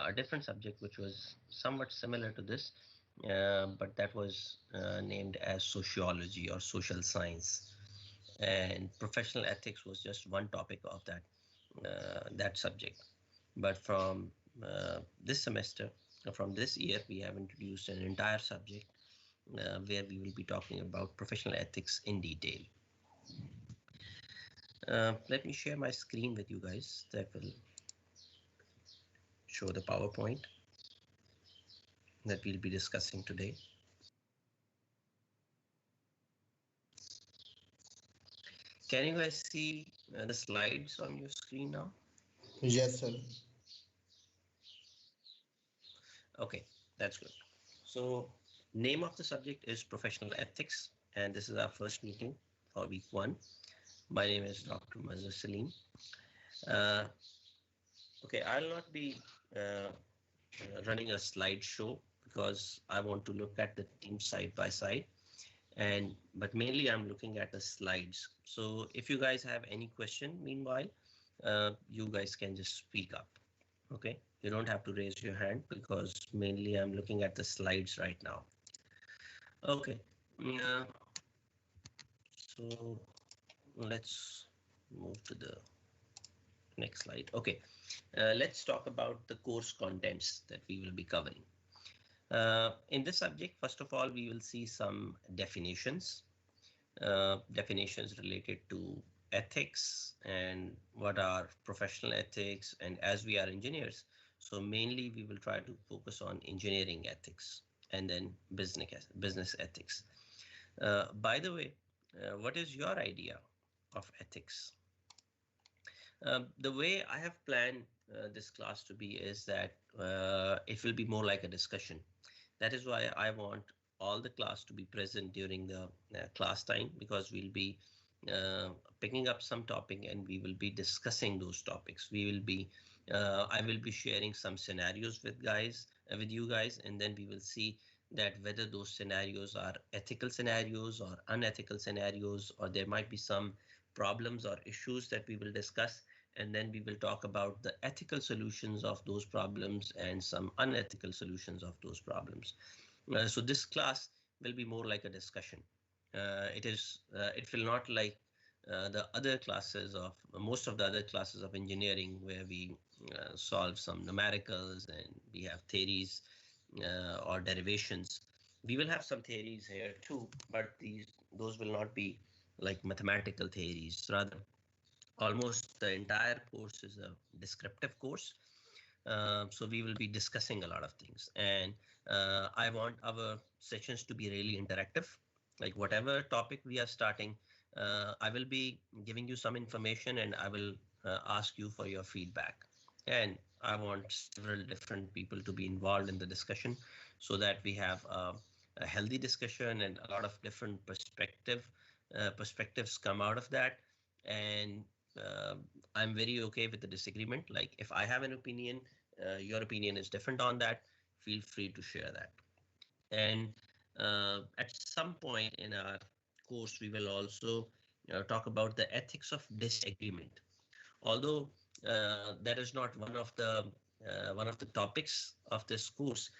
a different subject which was somewhat similar to this, but that was named as sociology or social science, and professional ethics was just one topic of that subject. But from this semester, from this year, we have introduced an entire subject where we will be talking about professional ethics in detail. Let me share my screen with you guys. That will show the PowerPoint that we'll be discussing today. Can you guys see the slides on your screen now? Yes, sir. Okay, that's good. So name of the subject is professional ethics, and this is our first meeting for week 1. My name is Dr. Mazhar Salim. Okay, I'll not be running a slideshow because I want to look at the team side by side, but mainly I'm looking at the slides. So if you guys have any question, meanwhile, you guys can just speak up. Okay, you don't have to raise your hand because mainly I'm looking at the slides right now. Okay, so let's move to the next slide. Okay, let's talk about the course contents that we will be covering. In this subject, first of all, we will see some definitions, definitions related to ethics and what are professional ethics, and as we are engineers, so mainly we will try to focus on engineering ethics and then business ethics. By the way, what is your idea of ethics? The way I have planned this class to be is that it will be more like a discussion. That is why I want all the class to be present during the class time, because we'll be picking up some topic and we will be discussing those topics. We will be, I will be sharing some scenarios with you guys, and then we will see that whether those scenarios are ethical scenarios or unethical scenarios, or there might be some problems or issues that we will discuss, and then we will talk about the ethical solutions of those problems and some unethical solutions of those problems. So this class will be more like a discussion. It will not like the other classes of most of the other classes of engineering where we solve some numericals and we have theories or derivations. We will have some theories here too, but those will not be like mathematical theories. Rather, almost the entire course is a descriptive course. So we will be discussing a lot of things, and I want our sessions to be really interactive. Like whatever topic we are starting, I will be giving you some information and I will ask you for your feedback. And I want several different people to be involved in the discussion so that we have a healthy discussion and a lot of different perspectives come out of that. And I'm very okay with the disagreement. Like if I have an opinion, your opinion is different on that, feel free to share that. And at some point in our course, we will also talk about the ethics of disagreement. Although that is not one of the topics of this course,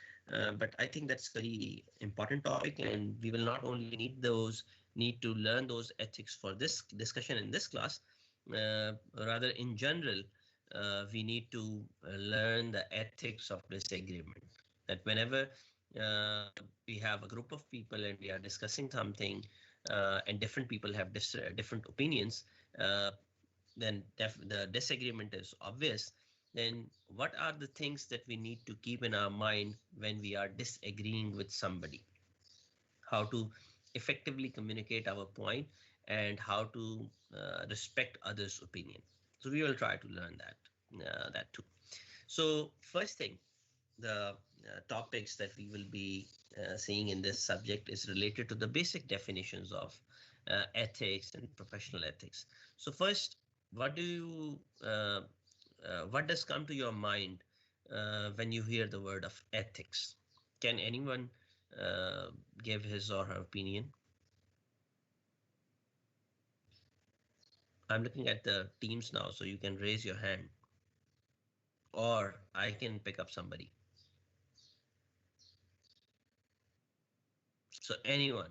but I think that's a very important topic, and we will not only need to learn those ethics for this discussion in this class. Rather, in general, we need to learn the ethics of disagreement. That whenever we have a group of people and we are discussing something, and different people have different opinions, then the disagreement is obvious. Then what are the things that we need to keep in our mind when we are disagreeing with somebody? How to effectively communicate our point and how to respect others' opinion. So we will try to learn that too. So first thing, the topics that we will be seeing in this subject is related to the basic definitions of ethics and professional ethics. So first, what does come to your mind when you hear the word of ethics? Can anyone give his or her opinion? I'm looking at the teams now, so you can raise your hand or I can pick up somebody. So anyone,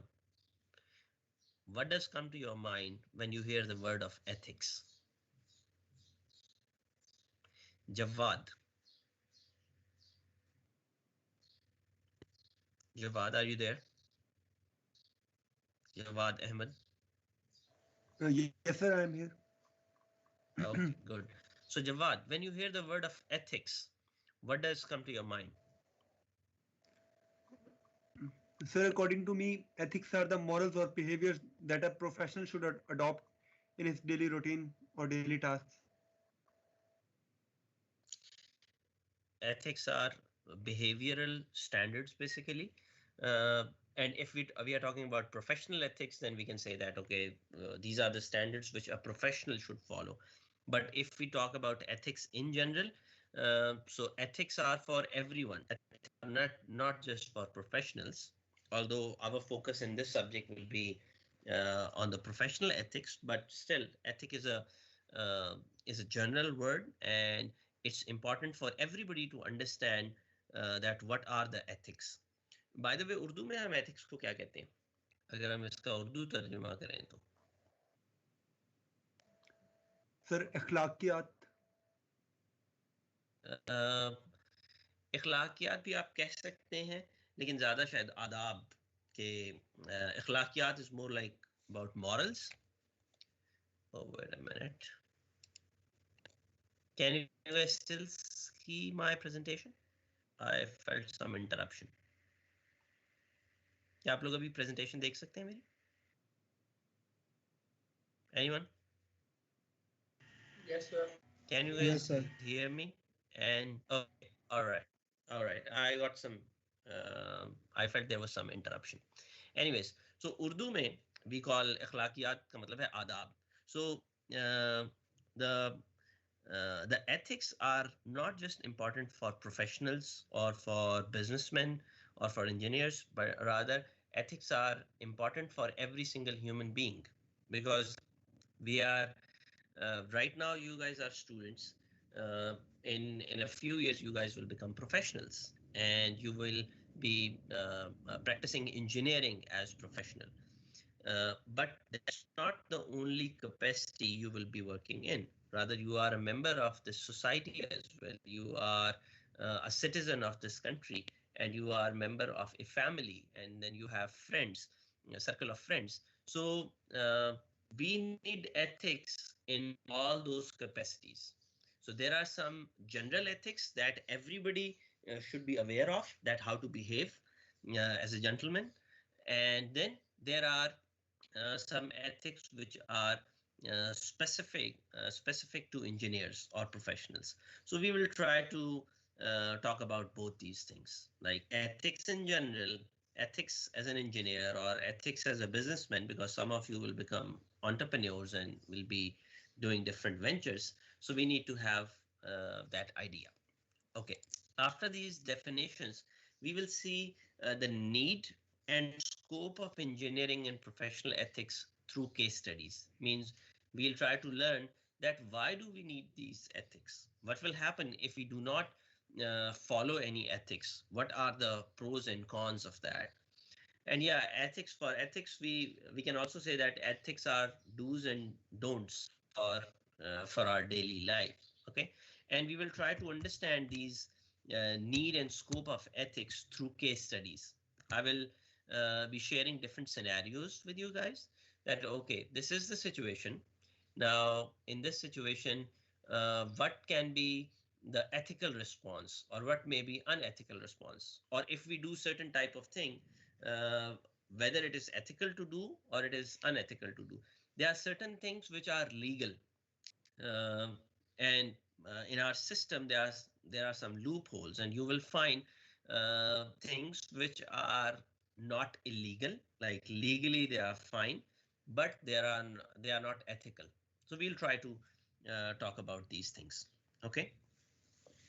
what does come to your mind when you hear the word of ethics? Jawad. Jawad, are you there? Jawad Ahmed. Yes, sir, I am here. Okay, good. So Jawad, when you hear the word of ethics, what does come to your mind? Sir, according to me, ethics are the morals or behaviors that a professional should adopt in his daily routine or daily tasks. Ethics are behavioral standards, basically. Uh, and if we are talking about professional ethics, then we can say that, okay, these are the standards which a professional should follow. But if we talk about ethics in general, so ethics are for everyone, not just for professionals. Although our focus in this subject will be on the professional ethics, but still, ethic is a general word, and it's important for everybody to understand that what are the ethics. By the way, Urdu में हम ethics को क्या कहते हैं? अगर हम इसका उर्दू तर्जुमा करें तो सर अखलाकियात. इखलाकियात भी आप कह सकते हैं, लेकिन ज्यादा शायद आदाब के इखलाकियात is more like about morals. Oh, wait a minute. Can you guys still see my presentation? I felt some interruption. क्या आप लोग अभी presentation देख सकते हैं मेरी? Anyone? Yes, sir. Can you Yes, guys sir. hear me? And okay, all right. I got some. I felt there was some interruption. Anyways, so Urdu में we call इखलाकियात का मतलब है आदाब. So the the ethics are not just important for professionals or for businessmen or for engineers, but rather ethics are important for every single human being, because we are right now you guys are students. In a few years you guys will become professionals and you will be practicing engineering as professional, but that's not the only capacity you will be working in. Rather, you are a member of the society as well. You are a citizen of this country, and you are a member of a family, and then you have friends, a circle of friends. So we need ethics in all those capacities. So there are some general ethics that everybody should be aware of, that how to behave as a gentleman. And then there are some ethics which are specific to engineers or professionals. So we will try to talk about both these things, like ethics in general, ethics as an engineer, or ethics as a businessman, because some of you will become entrepreneurs and will be doing different ventures. So we need to have that idea. Okay, after these definitions, we will see the need and scope of engineering and professional ethics through case studies. Means we'll try to learn that why do we need these ethics? What will happen if we do not follow any ethics? What are the pros and cons of that? And yeah, ethics, we can also say that ethics are do's and don'ts for our daily life. Okay, and we will try to understand these need and scope of ethics through case studies. I will be sharing different scenarios with you guys, that okay, this is the situation. Now in this situation, what can be the ethical response, or what may be unethical response, or if we do certain type of thing, uh, whether it is ethical to do or it is unethical to do. There are certain things which are legal, um, and in our system there are some loopholes, and you will find things which are not illegal, like legally they are fine, but they are not ethical. So we'll try to talk about these things. Okay.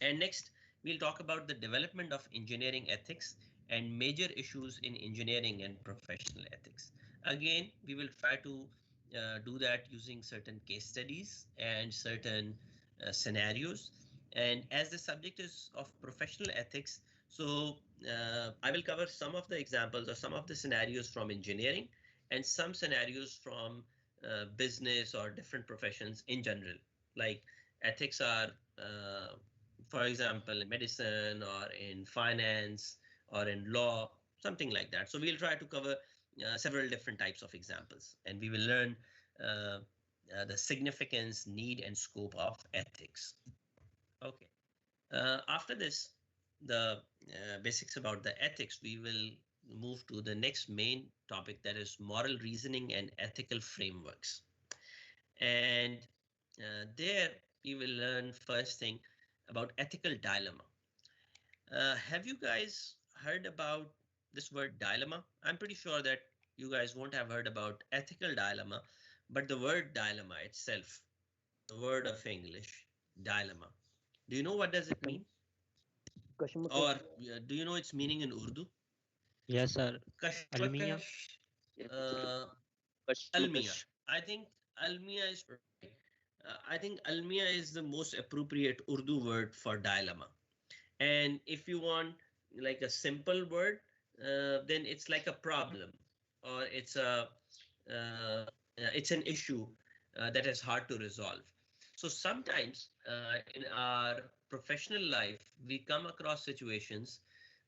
And next, we'll talk about the development of engineering ethics and major issues in engineering and professional ethics. Again, we will try to do that using certain case studies and certain scenarios. And as the subject is of professional ethics, so I will cover some of the examples or some of the scenarios from engineering and some scenarios from business or different professions in general. Like ethics are, for example, in medicine or in finance or in law, something like that. So we'll try to cover several different types of examples, and we will learn uh, the significance, need, and scope of ethics. Okay. After this, the basics about the ethics, we will move to the next main topic, that is moral reasoning and ethical frameworks. And there we will learn first thing about ethical dilemma. Have you guys heard about this word dilemma? I'm pretty sure that you guys won't have heard about ethical dilemma, but the word dilemma itself, the word of English, dilemma. Do you know what does it mean? Or do you know its meaning in Urdu? Yes, sir. Almiya. Kashmakash, uh, Almiya. I think Almiya is right. I think Almiya is the most appropriate Urdu word for dilemma. And if you want like a simple word, then it's like a problem, or it's an issue that is hard to resolve. So sometimes in our professional life, we come across situations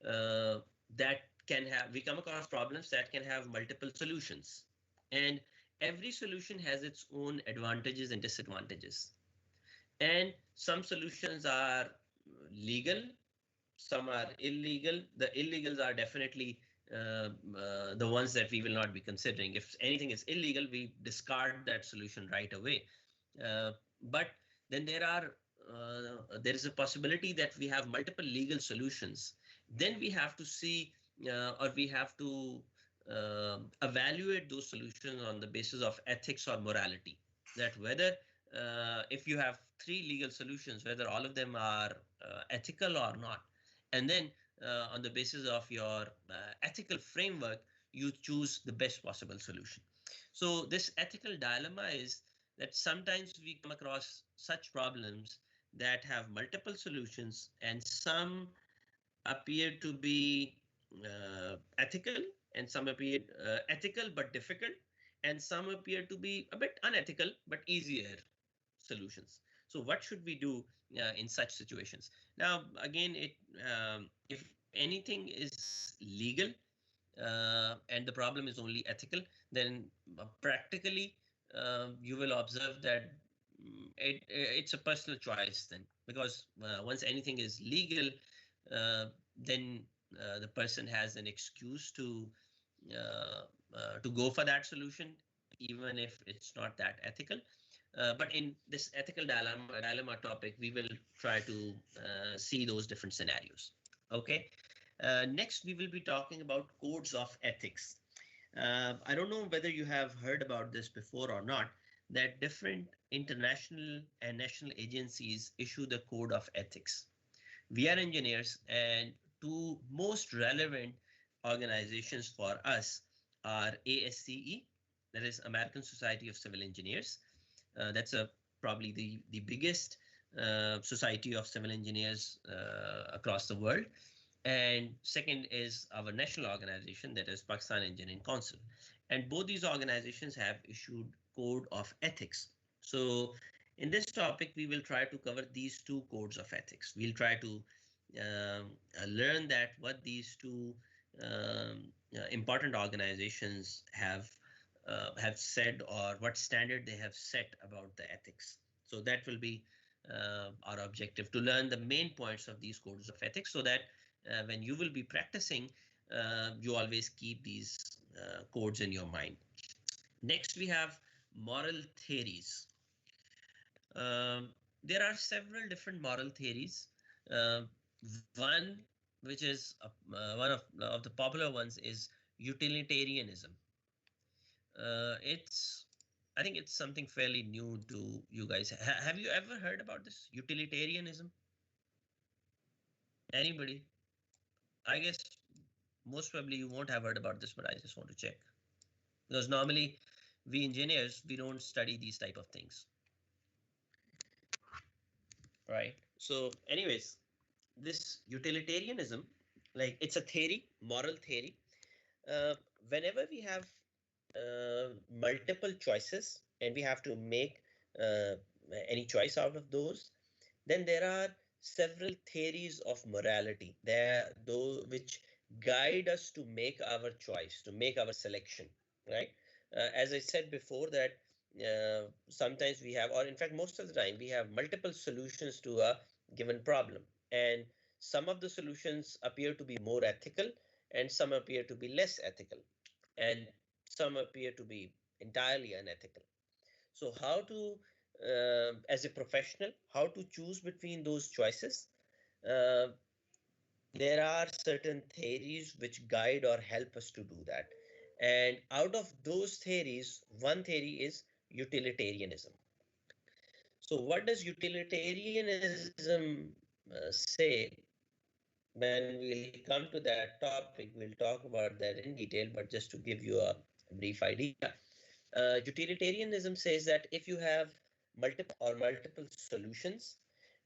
that we come across problems that can have multiple solutions. And every solution has its own advantages and disadvantages. And some solutions are legal, some are illegal. The illegals are definitely the ones that we will not be considering. If anything is illegal, we discard that solution right away. But then there is a possibility that we have multiple legal solutions. Then we have to see or we have to evaluate those solutions on the basis of ethics or morality. That whether if you have three legal solutions, whether all of them are ethical or not. And then on the basis of your ethical framework, you choose the best possible solution. So this ethical dilemma is that sometimes we come across such problems that have multiple solutions, and some appear to be ethical, and some appear ethical but difficult, and some appear to be a bit unethical but easier solutions. So what should we do in such situations? Now, again, if anything is legal and the problem is only ethical, then practically you will observe that it's a personal choice then, because once anything is legal, then the person has an excuse to go for that solution, even if it's not that ethical. But in this ethical dilemma topic, we will try to see those different scenarios. Okay. Next, we will be talking about codes of ethics. I don't know whether you have heard about this before or not, that different international and national agencies issue the code of ethics. We are engineers, and two most relevant organizations for us are ASCE, that is American Society of Civil Engineers. That's probably the biggest society of civil engineers across the world. And second is our national organization, that is Pakistan Engineering Council. And both these organizations have issued code of ethics. So in this topic, we will try to cover these two codes of ethics. We'll try to learn that what these two important organizations have said, or what standard they have set about the ethics. So that will be our objective, to learn the main points of these codes of ethics, so that when you will be practicing, you always keep these codes in your mind. Next, we have moral theories. There are several different moral theories. One, which is one of the popular ones, is utilitarianism. I think it's something fairly new to you guys. Have you ever heard about this utilitarianism? Anybody? I guess most probably you won't have heard about this, but I just want to check, because normally we engineers, we don't study these type of things, right? So, anyways, this utilitarianism, like it's a theory, moral theory. Uh, Whenever we have multiple choices and we have to make uh, any choice out of those, then there are several theories of morality there, those which guide us to make our choice, to make our selection, right? As I said before, that sometimes we have, or in fact, most of the time, we have multiple solutions to a given problem. And some of the solutions appear to be more ethical, and some appear to be less ethical, and some appear to be entirely unethical. So how to, as a professional, how to choose between those choices? Uh, there are certain theories which guide or help us to do that. And out of those theories, one theory is utilitarianism. So what does utilitarianism say? When we'll come to that topic, we'll talk about that in detail, but just to give you a brief idea, utilitarianism says that if you have multiple solutions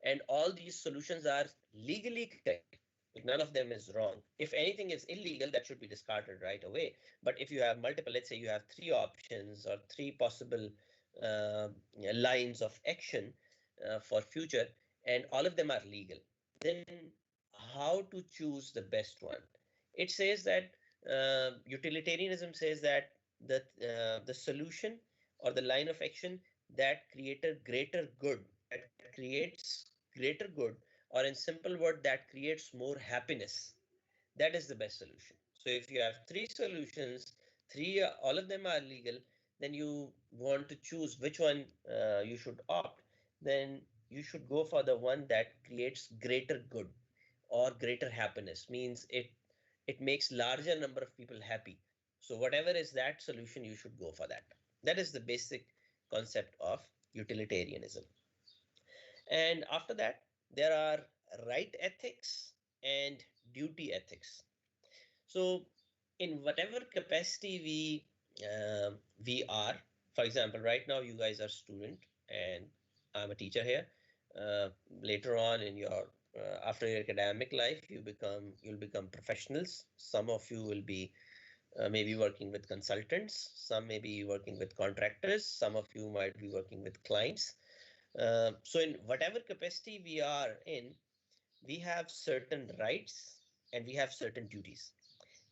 and all these solutions are legally correct, like none of them is wrong. If anything is illegal, that should be discarded right away. But if you have multiple, let's say you have three options or three possible lines of action for future, and all of them are legal, then how to choose the best one? It says that utilitarianism says that the solution or the line of action that created greater good, that creates greater good, or in simple word, that creates more happiness, that is the best solution. So if you have three solutions, three all of them are legal, then you want to choose which one you should opt, then you should go for the one that creates greater good or greater happiness, means it makes larger number of people happy. So whatever is that solution, you should go for that. That is the basic concept of utilitarianism. And after that, there are right ethics and duty ethics. So in whatever capacity we are, for example, right now you guys are student and I'm a teacher here. Later on in your after your academic life, you'll become professionals. Some of you will be maybe working with consultants. Some may be working with contractors. Some of you might be working with clients. So in whatever capacity we are in, we have certain rights and we have certain duties.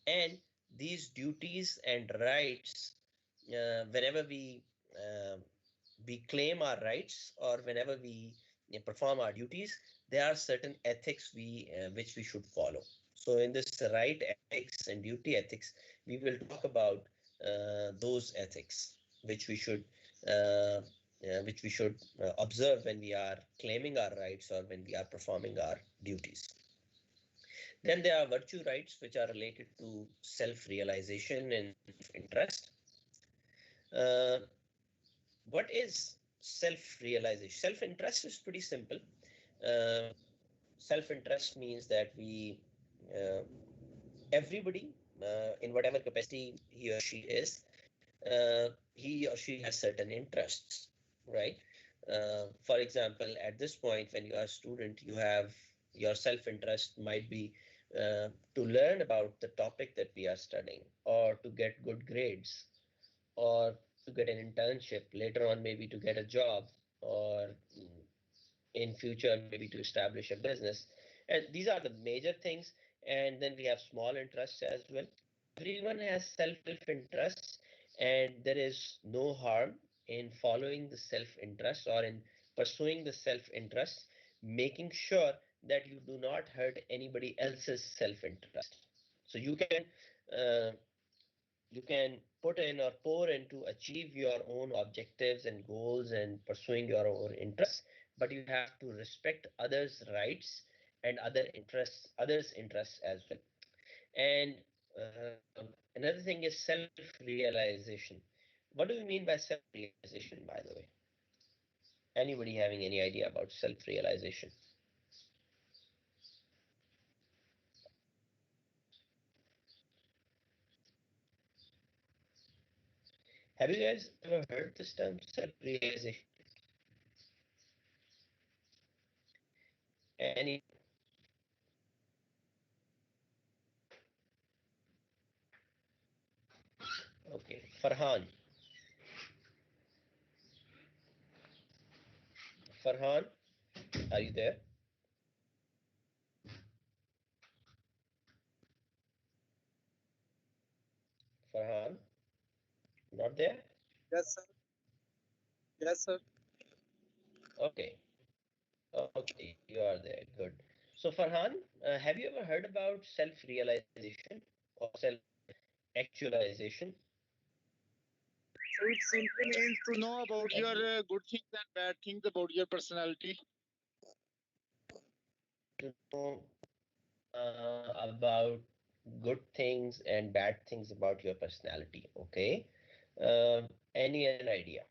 And these duties and rights, whenever uh, we claim our rights or whenever we perform our duties, there are certain ethics we which we should follow. So in this right ethics and duty ethics, we will talk about those ethics which we should observe when we are claiming our rights or when we are performing our duties. Then there are virtue rights, which are related to self-realization and self-interest. Uh, what is self-realization? Self-interest is pretty simple. Uh, Self-interest means that uh, everybody, in whatever capacity he or she is, he or she has certain interests, right? For example, at this point, when you are a student, you have your self-interest might be to learn about the topic that we are studying, or to get good grades, or to get an internship later on, maybe to get a job, or in future maybe to establish a business. And these are the major things. And then we have small interests as well. Everyone has self-interests, and there is no harm in following the self-interest or in pursuing the self-interest, making sure that you do not hurt anybody else's self-interest. So uh, you can put in or pour in to achieve your own objectives and goals and pursuing your own interests, but you have to respect others' rights and others' interests as well. And another thing is self-realization. What do we mean by self-realization, by the way? Anybody having any idea about self-realization? Have you guys ever heard this term self-realization? Okay, Farhan. Farhan, are you there? Farhan, not there? Yes, sir. Yes, sir. Okay, okay, you are there. Good. So, Farhan, have you ever heard about self-realization or self-actualization? So it simply means to know about your good things and bad things about your personality. To know about good things and bad things about your personality. Okay. Any other idea?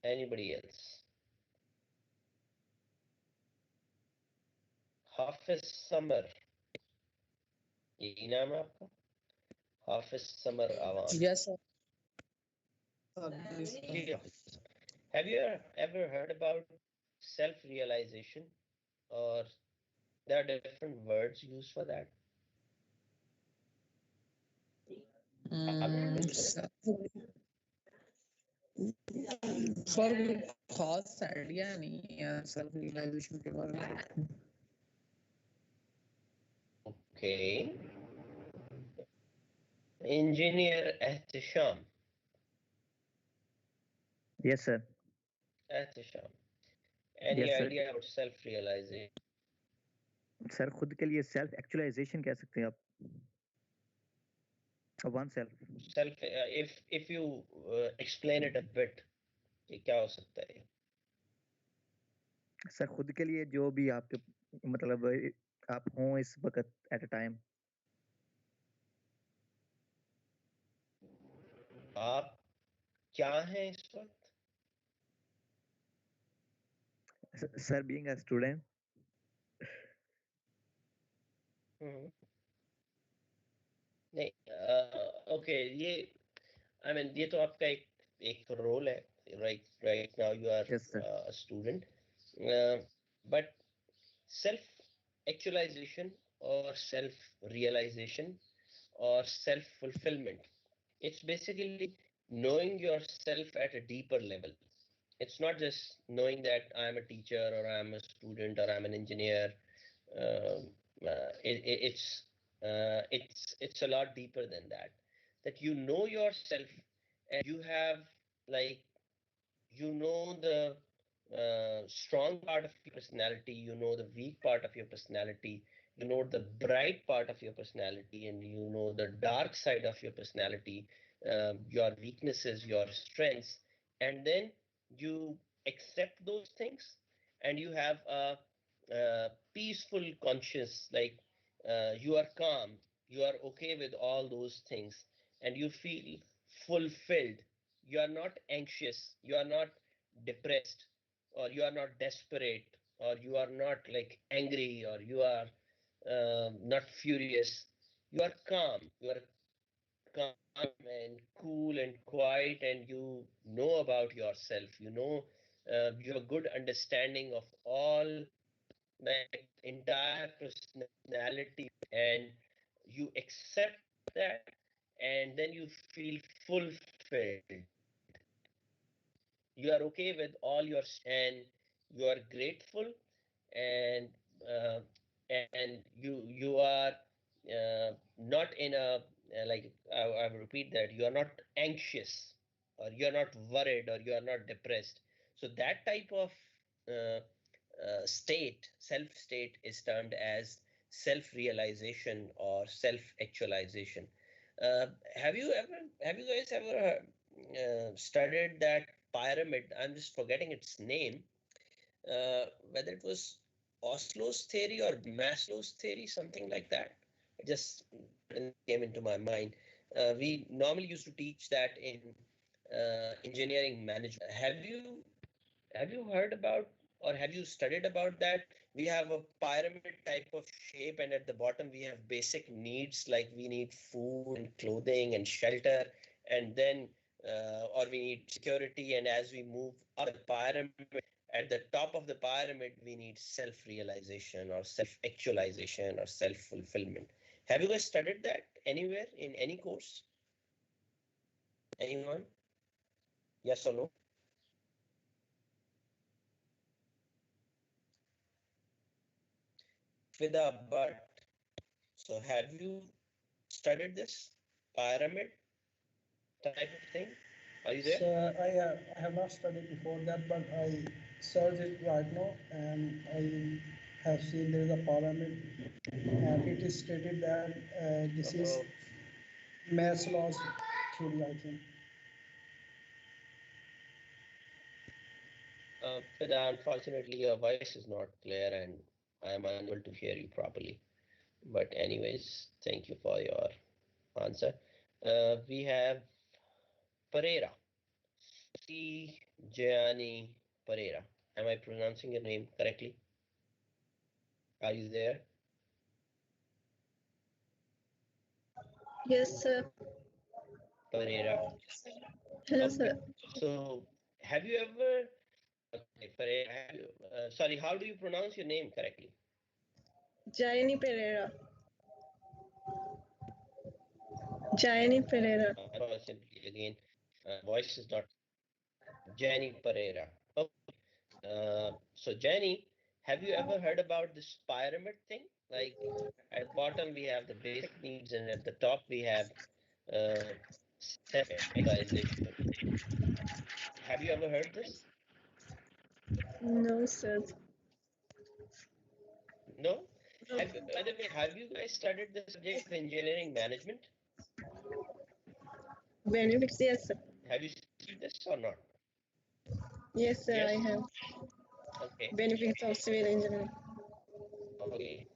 Anybody else? Hafiz Summer. यही नाम है आपका? Hafiz Summer Awan. Yes, sir. जी, Hafiz. Have you ever heard about self-realization, or there are different words used for that? Sir कोई खास idea नहीं है self realisation के बारे में. Okay. Engineer Ehtisham. Yes, sir. Ehtisham. Any Yes, sir. idea about self-realization? Sir खुद के लिए सेल्फ एक्चुअलाइजेशन कह सकते हैं आप. One self. Self, if you explain it a bit, कि क्या हो सकता है? सर खुद के लिए जो भी आपके मतलब आप हों इस वक्त एट अ टाइम. आप क्या हैं इस वक्त? Sir being a student. नहीं, ओके, ये आई मीन ये तो आपका एक रोल है. Right now you are Yes, sir. a student, but self actualization or self realization or self fulfillment, it's basically knowing yourself at a deeper level. It's not just knowing that I'm a teacher or I'm a student or I'm an engineer. It's a lot deeper than that. That you know yourself and you have, like, you know the strong part of your personality, you know the weak part of your personality, you know the bright part of your personality, and you know the dark side of your personality, your weaknesses, your strengths, and then you accept those things, and you have a peaceful conscience, like you are calm, you are okay with all those things, and you feel fulfilled. You are not anxious, you are not depressed, or you are not desperate, or you are not like angry, or you are not furious. You are calm, you are calm and cool and quiet, and you know about yourself, you know, you have a good understanding of all, like, entire personality, and you accept that, and then you feel fulfilled. You are okay with all your, and you are grateful, and uh, and you are not in a like I will repeat that you are not anxious, or you are not worried, or you are not depressed. So that type of uh, state, self state, is termed as self realization or self actualization. Have you guys ever studied that pyramid? I'm just forgetting its name. Whether it was Oslo's theory or Maslow's theory, something like that. It just came into my mind. We normally used to teach that in engineering management. Have you heard about, or have you studied about that? We have a pyramid type of shape, and at the bottom we have basic needs, like we need food and clothing and shelter, and then or we need security. And as we move up the pyramid, at the top of the pyramid, we need self-realization or self-actualization or self-fulfillment. Have you guys studied that anywhere in any course? Anyone? Yes or no? Fida, but so have you studied this pyramid type of thing? Are you there? So I have not studied before that, but I searched it right now, and I have seen there is a pyramid, and it is stated that this is Oh, Maslow's theory, I think. Fida, unfortunately, your voice is not clear and I am unable to hear you properly. But anyways, thank you for your answer. We have Pereira. C. Gianni Pereira. Am I pronouncing your name correctly? Are you there? Yes, sir. Pereira. Hello, Okay. sir. So, have you ever? Okay, Pereira. Have you, sorry, how do you pronounce your name correctly? Jayani Pereira. Jayani Pereira. Unfortunately, again, voice is not. Gianni Pereira. Okay. So, Gianni, have you ever heard about this pyramid thing? Like at the bottom we have the basic needs, and at the top we have uh, self-actualization. Have you ever heard this? No, sir. No? Have you, by the way, have you guys studied the subject of engineering management? Benefits, yes, sir. Have you studied this or not? Yes, sir, I Yes? have. Okay. Benefits of civil engineering. Okay.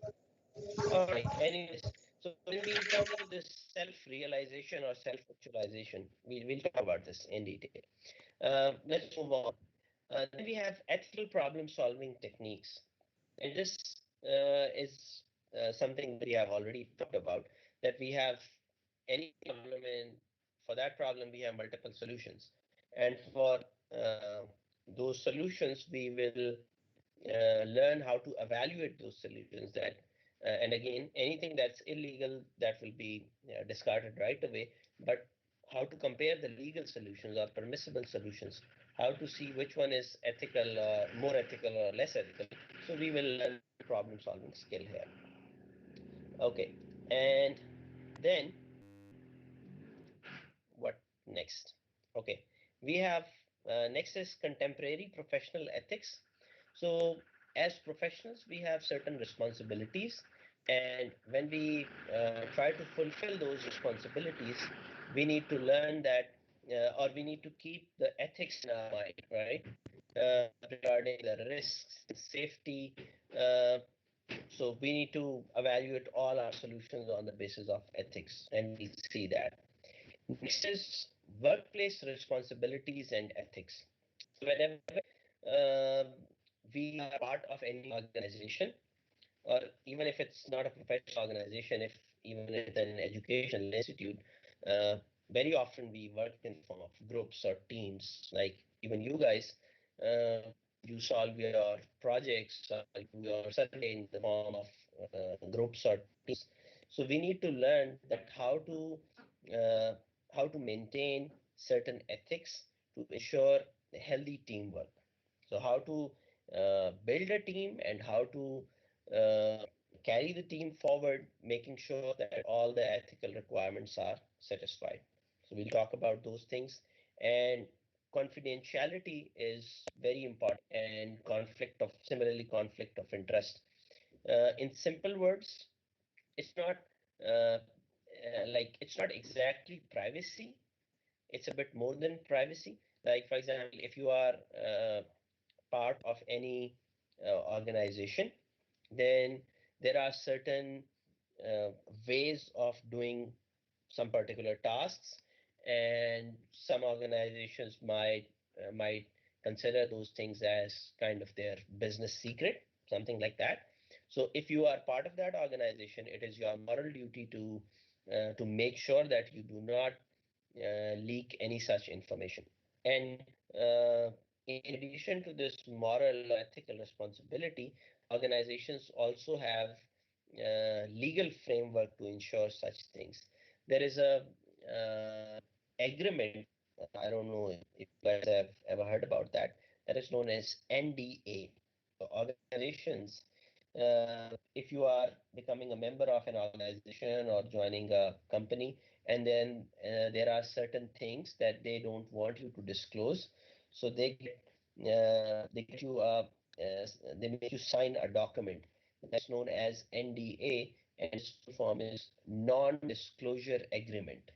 All right. Anyways, so when we come to this self-realization or self-actualization, we'll talk about this in detail. Let's move on. Then we have ethical problem-solving techniques. And this is something that we have already talked about, that we have any problem, and for that problem we have multiple solutions. And for those solutions, we will learn how to evaluate those solutions. That and again, anything that's illegal, that will be discarded right away. But how to compare the legal solutions or permissible solutions, how to see which one is ethical, more ethical or less ethical. So we will learn problem solving skill here. Okay, and then what next? Okay, we have next is contemporary professional ethics. So as professionals, we have certain responsibilities, and when we try to fulfill those responsibilities, we need to learn that, or we need to keep the ethics in our mind, right? Regarding the risks, safety. So we need to evaluate all our solutions on the basis of ethics, and we see that. Next is workplace responsibilities and ethics. So whenever we are part of any organization, or even if it's not a professional organization, if even it's an educational institute, uh, very often we work in the form of groups or teams. Like even you guys, you solve your projects, your survey in the form of groups or teams. So we need to learn that uh, how to maintain certain ethics to ensure healthy teamwork. So how to build a team and how to uh, carry the team forward, making sure that all the ethical requirements are satisfied. So we'll talk about those things. And confidentiality is very important, and conflict of interest. In simple words, it's not it's not exactly privacy. It's a bit more than privacy. Like for example, if you are part of any organization, then there are certain uh, ways of doing some particular tasks, and some organizations might consider those things as kind of their business secret, something like that. So if you are part of that organization, it is your moral duty to make sure that you do not leak any such information. And uh, in addition to this moral ethical responsibility, organizations also have legal framework to ensure such things. There is a agreement I don't know if you guys have ever heard about that. That is known as NDA. So organizations, if you are becoming a member of an organization or joining a company, and then there are certain things that they don't want you to disclose, so they get you they make you sign a document that's known as NDA, and its full form is non-disclosure agreement.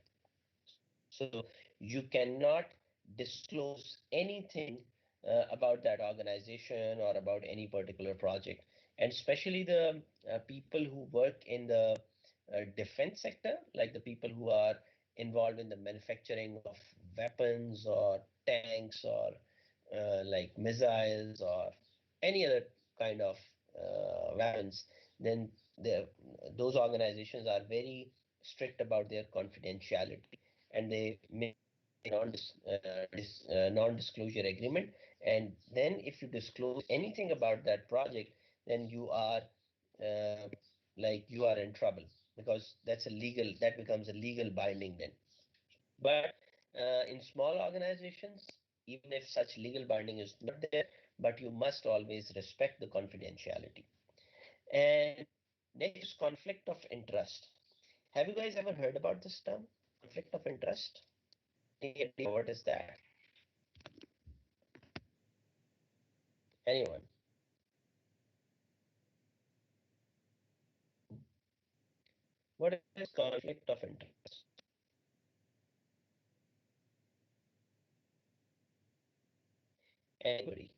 So you cannot disclose anything about that organization or about any particular project. And especially the people who work in the defense sector, like the people who are involved in the manufacturing of weapons or tanks or like missiles or any other kind of weapons, then those organizations are very strict about their confidentiality, and they make non-disclosure agreement. And then if you disclose anything about that project, then you are uh, you are in trouble, because that becomes a legal binding then. But in small organizations, even if such legal binding is not there, but you must always respect the confidentiality. And next is conflict of interest. Have you guys ever heard about this term, conflict of interest? Any idea what is that? Anyone? What is conflict of interest? Anybody?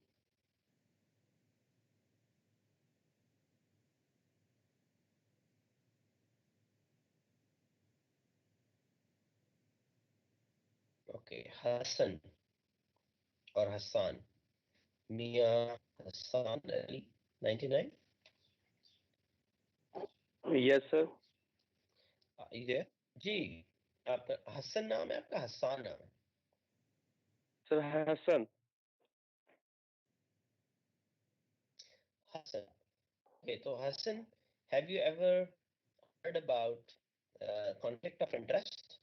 Okay, Hassan or Hassan. Mia Hassan Ali, 99. Yes, sir. Are you there? जी, आपका हसन नाम है, आपका हसान नाम है? Sir Hassan. Hassan. Okay, so Hassan, have you ever heard about conflict of interest?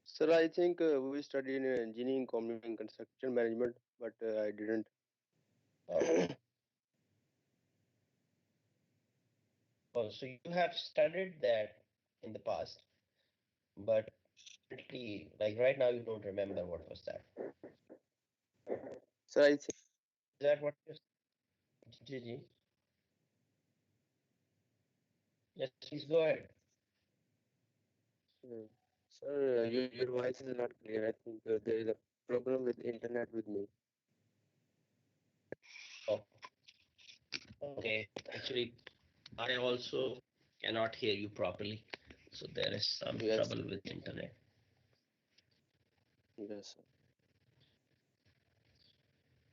Sir, I think we studied in engineering, community, and construction management, but I didn't. Oh. Oh, so you have studied that in the past, but currently, like right now, you don't remember what was that. Sir, I think. Is that what you're saying? Gigi? Yes, please go ahead. Sir, your voice is not clear. I think there is a problem with internet with me. Oh, okay. Actually, I also cannot hear you properly, so there is some Yes, trouble with internet. yes, sir.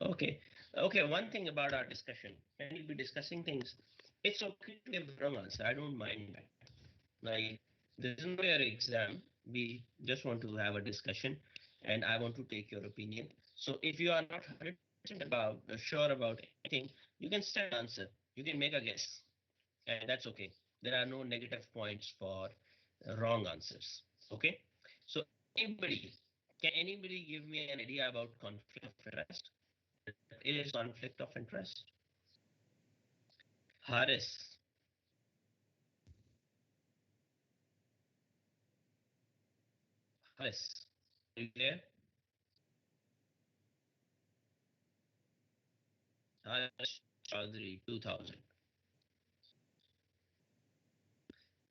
Okay. Okay, one thing about our discussion, when we'll be discussing things, it's okay to give wrong answer. I don't mind that. Like, this is not your exam. We just want to have a discussion, and I want to take your opinion. So if you are not 100% sure about anything, you can still answer. You can make a guess, and that's okay. There are no negative points for wrong answers. Okay. So anybody, can anybody give me an idea about conflict of interest? It is conflict of interest. Haris. Haris, are you there? Haris Chaudhary, 2000.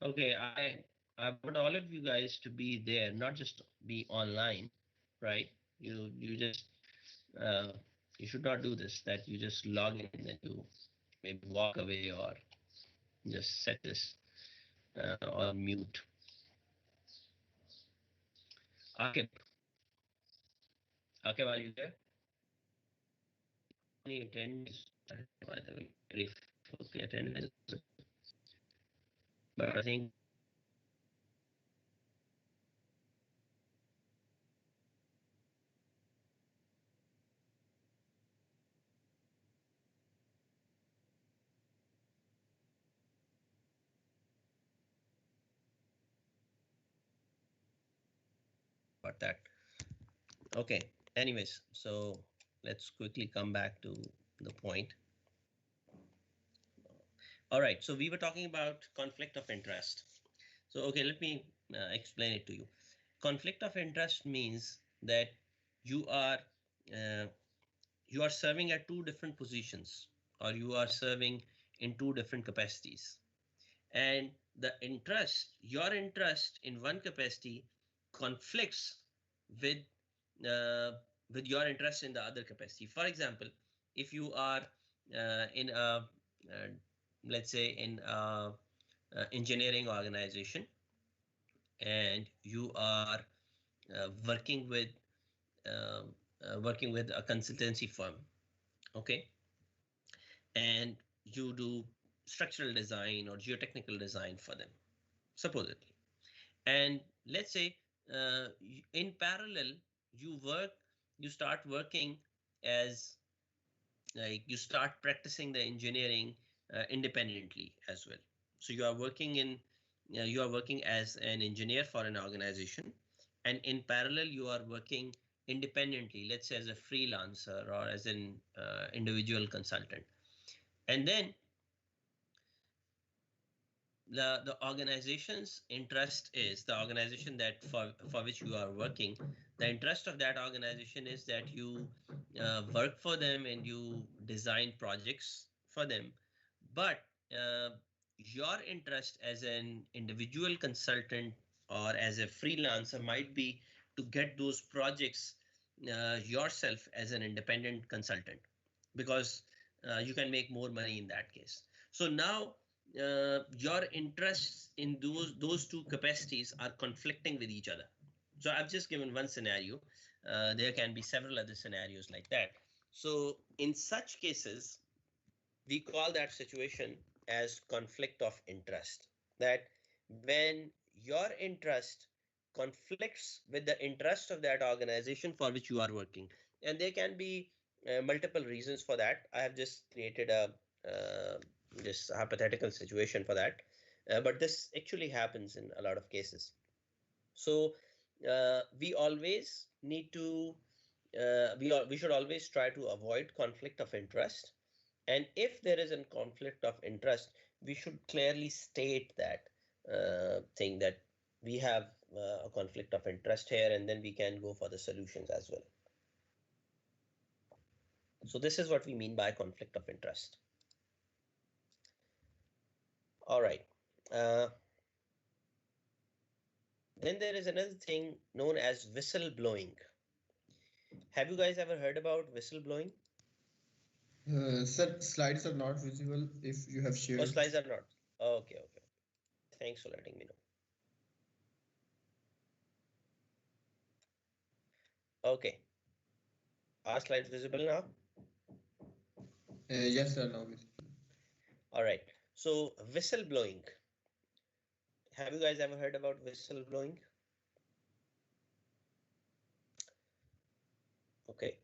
Okay, I want all of you guys to be there, not just be online, right? You just you should not do this. That you just log in and then you maybe walk away or just set this on mute. Akib, Akib, are you there? Only attendance, by the way, if okay, attendance, but I think about that. Okay, anyways, so let's quickly come back to the point. All right, so we were talking about conflict of interest. So, okay, let me explain it to you. Conflict of interest means that you are uh, serving at two different positions, or you are serving in two different capacities, and your interest in one capacity conflicts with your interest in the other capacity. For example, if you are in a let's say in a engineering organization, and you are working with a consultancy firm, okay, and you do structural design or geotechnical design for them, supposedly. And let's say in parallel, you start working as, like, you start practicing the engineering independently as well. So you are working as an engineer for an organization, and in parallel you are working independently, let's say as a freelancer or as an individual consultant. And then the organization's interest is, the organization that for which you are working, the interest of that organization is that you work for them and you design projects for them. But your interest as an individual consultant or as a freelancer might be to get those projects yourself as an independent consultant, because you can make more money in that case. So now your interests in those two capacities are conflicting with each other. So I've just given one scenario. There can be several other scenarios like that. So in such cases, we call that situation as conflict of interest. That when your interest conflicts with the interest of that organization for which you are working, and there can be multiple reasons for that. I have just created a this hypothetical situation for that, but this actually happens in a lot of cases. So we always need to we should always try to avoid conflict of interest. And if there is a conflict of interest, we should clearly state that thing, that we have a conflict of interest here, and then we can go for the solutions as well. So this is what we mean by conflict of interest. All right. Then there is another thing known as whistleblowing. Have you guys ever heard about whistleblowing? Sir, slides are not visible if you have shared. Oh, slides are not. Okay, okay. Thanks for letting me know. Okay. Are slides visible now? Yes, sir, now visible. All right. So whistleblowing. Have you guys ever heard about whistleblowing? Okay.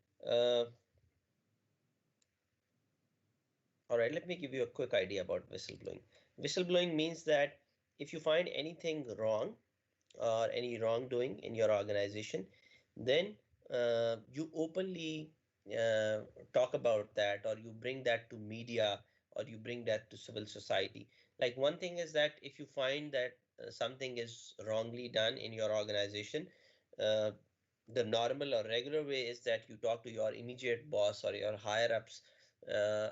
All right, let me give you a quick idea about whistleblowing. Whistleblowing means that if you find anything wrong or any wrongdoing in your organization, then you openly talk about that, or you bring that to media, or you bring that to civil society. Like, one thing is that if you find that something is wrongly done in your organization, the normal or regular way is that you talk to your immediate boss or your higher ups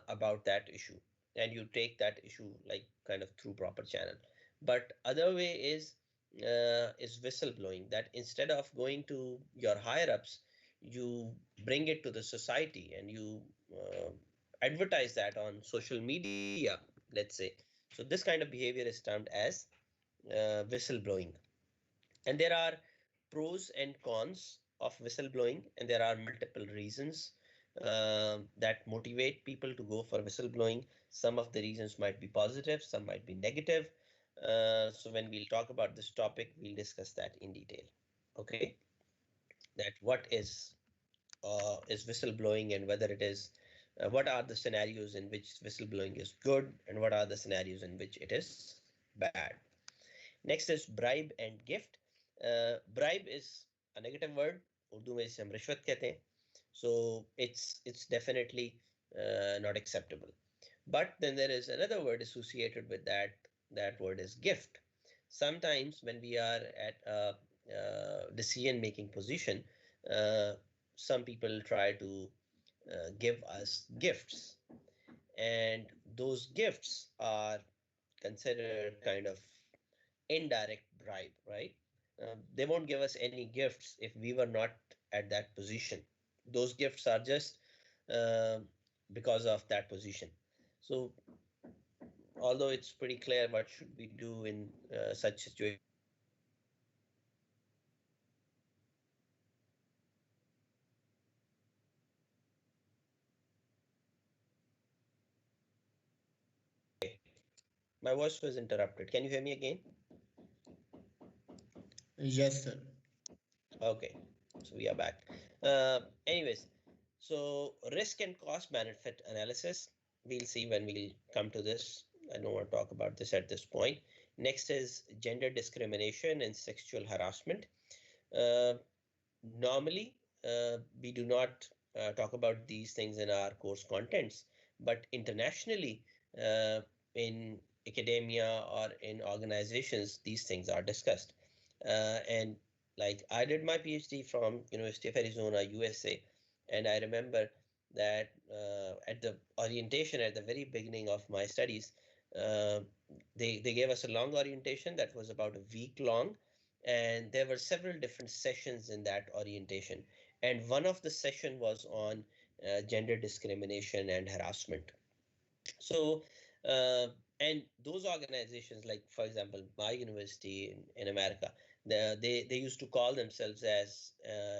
about that issue, and you take that issue like kind of through proper channel. But other way is whistleblowing, that instead of going to your higher ups, you bring it to the society and you advertise that on social media, let's say. So this kind of behavior is termed as whistleblowing. And there are pros and cons of whistleblowing, and there are multiple reasons that motivate people to go for whistleblowing. Some of the reasons might be positive, some might be negative. So when we'll talk about this topic, we'll discuss that in detail. Okay, that what is whistleblowing, and whether it is what are the scenarios in which whistleblowing is good, and what are the scenarios in which it is bad. Next is bribe and gift. Bribe is a negative word. Urdu में इसे हम रिश्वत कहते हैं. So it's definitely not acceptable. But then there is another word associated with that. That word is gift. Sometimes when we are at a decision-making position, some people try to give us gifts, and those gifts are considered kind of indirect bribe, right? They won't give us any gifts if we were not at that position. Those gifts are just uh, because of that position. So although it's pretty clear what should we do in such situations, my voice was interrupted. Can you hear me again? Yes, sir. Okay, so we are back. Anyways, so risk and cost benefit analysis, we'll see when we'll come to this. I don't want to talk about this at this point. Next is gender discrimination and sexual harassment. Normally, we do not talk about these things in our course contents, but internationally, in academia or in organizations, these things are discussed. And like I did my PhD from University of Arizona, USA, and I remember that at the orientation at the very beginning of my studies, uh, they gave us a long orientation that was about a week long, and there were several different sessions in that orientation, and one of the session was on gender discrimination and harassment. So and those organizations, like for example my university in America, they used to call themselves as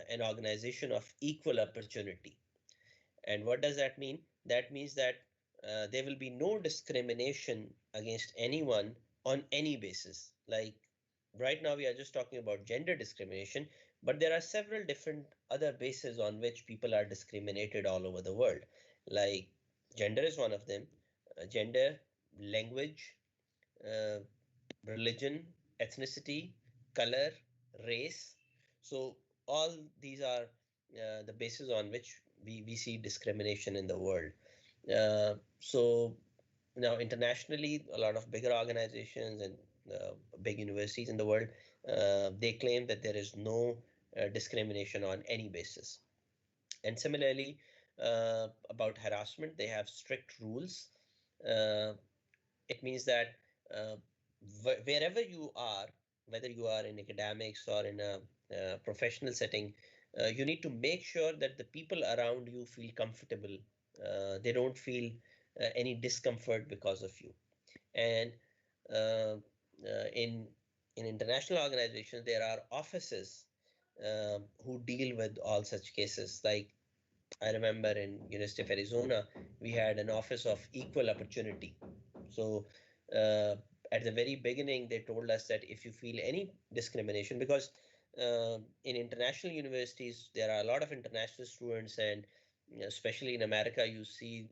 an organization of equal opportunity. And what does that mean? That means that there will be no discrimination against anyone on any basis. Like right now, we are just talking about gender discrimination, but there are several different other bases on which people are discriminated all over the world. Like gender is one of them. Gender, language, uh, religion, ethnicity, color, race. So all these are the basis on which we see discrimination in the world. So now internationally, a lot of bigger organizations and big universities in the world, they claim that there is no discrimination on any basis. And similarly, about harassment, they have strict rules. Uh, it means that uh, wherever you are, whether you are in academics or in a professional setting, you need to make sure that the people around you feel comfortable. They don't feel any discomfort because of you. And uh, in international organizations, there are offices who deal with all such cases. Like I remember in University of Arizona, we had an office of equal opportunity. So uh, at the very beginning, they told us that if you feel any discrimination, because in international universities, there are a lot of international students, and especially in America, you see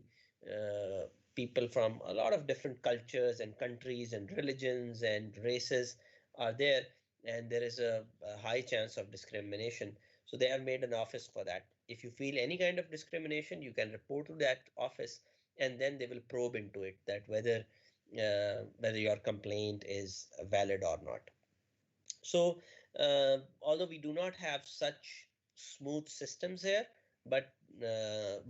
people from a lot of different cultures and countries and religions and races are there, and there is a high chance of discrimination. So they have made an office for that. If you feel any kind of discrimination, you can report to that office, and then they will probe into it, that whether your complaint is valid or not. So although we do not have such smooth systems here, but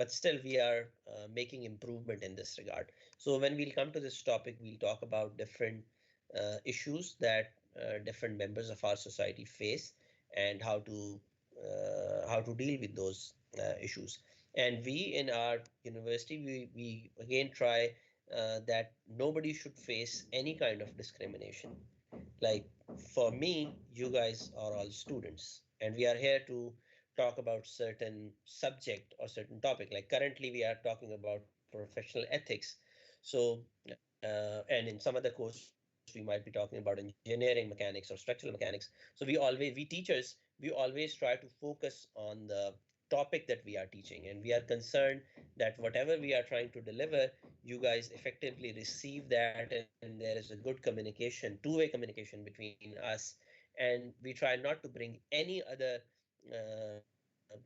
still we are making improvement in this regard. So when we'll come to this topic, we'll talk about different issues that different members of our society face, and how to deal with those issues. And we in our university, we again try that nobody should face any kind of discrimination. Like for me, you guys are all students, and we are here to talk about certain subject or certain topic. Like currently, we are talking about professional ethics. So, and in some other course, we might be talking about engineering mechanics or structural mechanics. So we teachers, we always try to focus on the topic that we are teaching, and we are concerned that whatever we are trying to deliver, you guys effectively receive that, and there is a good communication, two-way communication between us. And we try not to bring any other uh,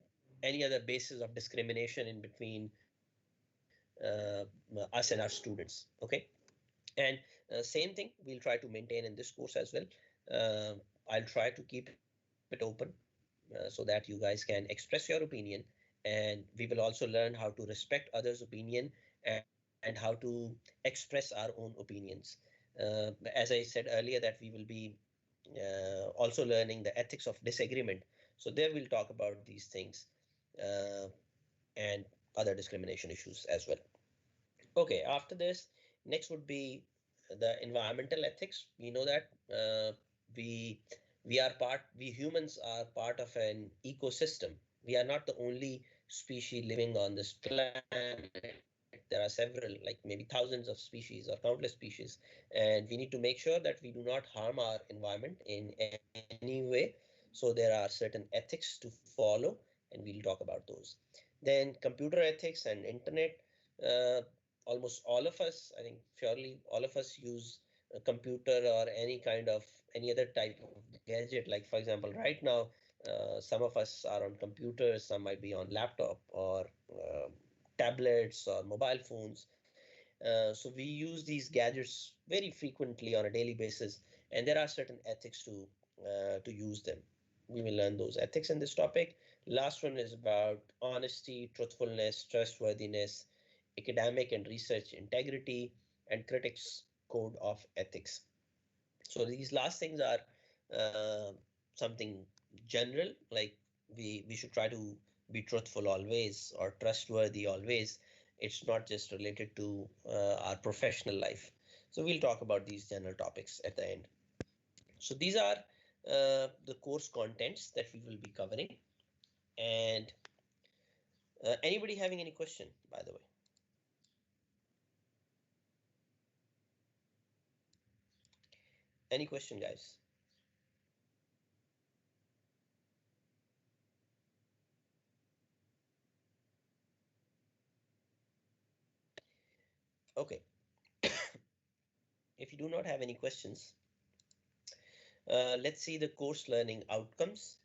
any other basis of discrimination in between us and our students. Okay. And same thing we'll try to maintain in this course as well. I'll try to keep it open so that you guys can express your opinion, and we will also learn how to respect others' opinion and how to express our own opinions. As I said earlier, that we will be also learning the ethics of disagreement. So there we'll talk about these things uh, and other discrimination issues as well. Okay, after this, next would be the environmental ethics. We know that we we humans are part of an ecosystem. We are not the only species living on this planet. There are several, like maybe thousands of species or countless species, and we need to make sure that we do not harm our environment in any way. So there are certain ethics to follow, and we'll talk about those. Then computer ethics and internet. Uh, Almost all of us, I think surely all of us use a computer or any other type of gadget. Like for example, right now, some of us are on computers, some might be on laptop or tablets or mobile phones. So we use these gadgets very frequently on a daily basis, and there are certain ethics to use them. We will learn those ethics in this topic. Last one is about honesty, truthfulness, trustworthiness, academic and research integrity, and critics code of ethics. So these last things are uh, something general, like we should try to be truthful always or trustworthy always. It's not just related to our professional life. So we'll talk about these general topics at the end. So these are the course contents that we will be covering. And anybody having any question, by the way? Any question, guys? Okay. If you do not have any questions, let's see the course learning outcomes.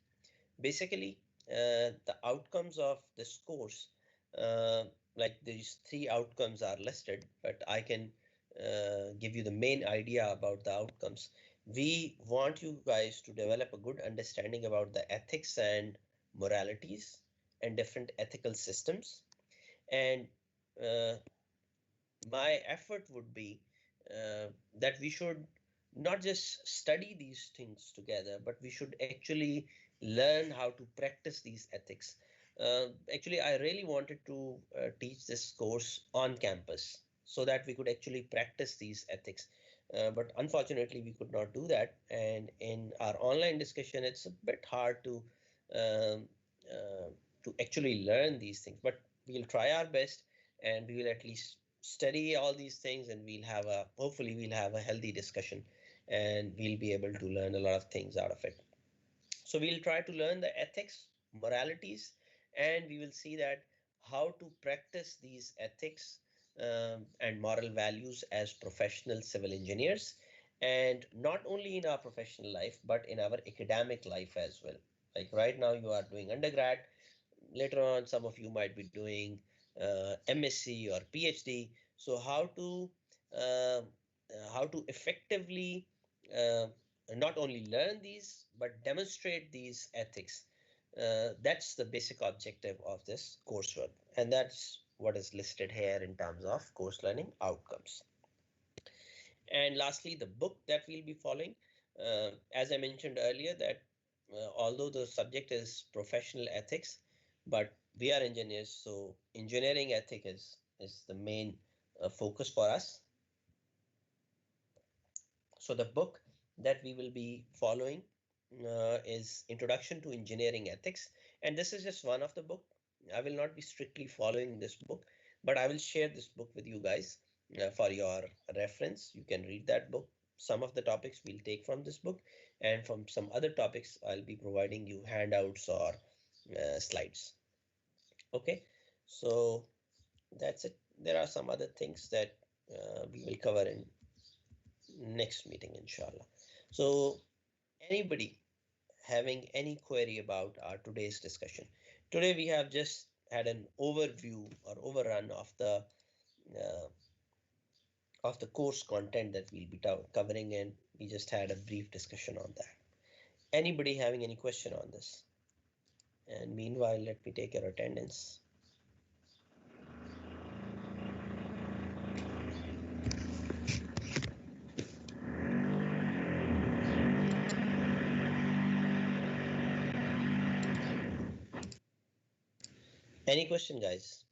Basically, the outcomes of this course, like these three outcomes are listed, but I can give you the main idea about the outcomes. We want you guys to develop a good understanding about the ethics and moralities and different ethical systems. And uh, my effort would be that we should not just study these things together, but we should actually learn how to practice these ethics. Actually, I really wanted to teach this course on campus so that we could actually practice these ethics. But unfortunately, we could not do that. And in our online discussion, it's a bit hard um, to actually learn these things. But we'll try our best, and we will at least study all these things, and hopefully we'll have a healthy discussion, and we'll be able to learn a lot of things out of it. So we'll try to learn the ethics, moralities, and we will see that how to practice these ethics and moral values as professional civil engineers, and not only in our professional life but in our academic life as well. Like right now you are doing undergrad, later on some of you might be doing MSc or PhD. So uh, how to effectively uh, not only learn these but demonstrate these ethics. That's the basic objective of this coursework, and that's what is listed here in terms of course learning outcomes. And lastly, the book that we'll be following, as I mentioned earlier, that although the subject is professional ethics, but we are engineers, so engineering ethic is the main focus for us. So the book that we will be following is Introduction to Engineering Ethics, and this is just one of the book. I will not be strictly following this book, but I will share this book with you guys for your reference. You can read that book. Some of the topics we'll take from this book, and from some other topics I'll be providing you handouts or slides. Okay, so that's it. There are some other things that we will cover in next meeting, inshallah. So anybody having any query about our today's discussion. Today we have just had an overview or overrun of the course content that we'll be covering, and we just had a brief discussion on that. Anybody having any question on this? And meanwhile, let me take your attendance. Any question, guys?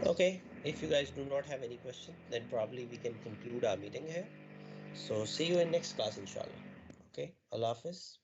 Okay, if you guys do not have any question, then probably we can conclude our meeting here. So see you in next class, inshallah. Okay, Allah Hafiz.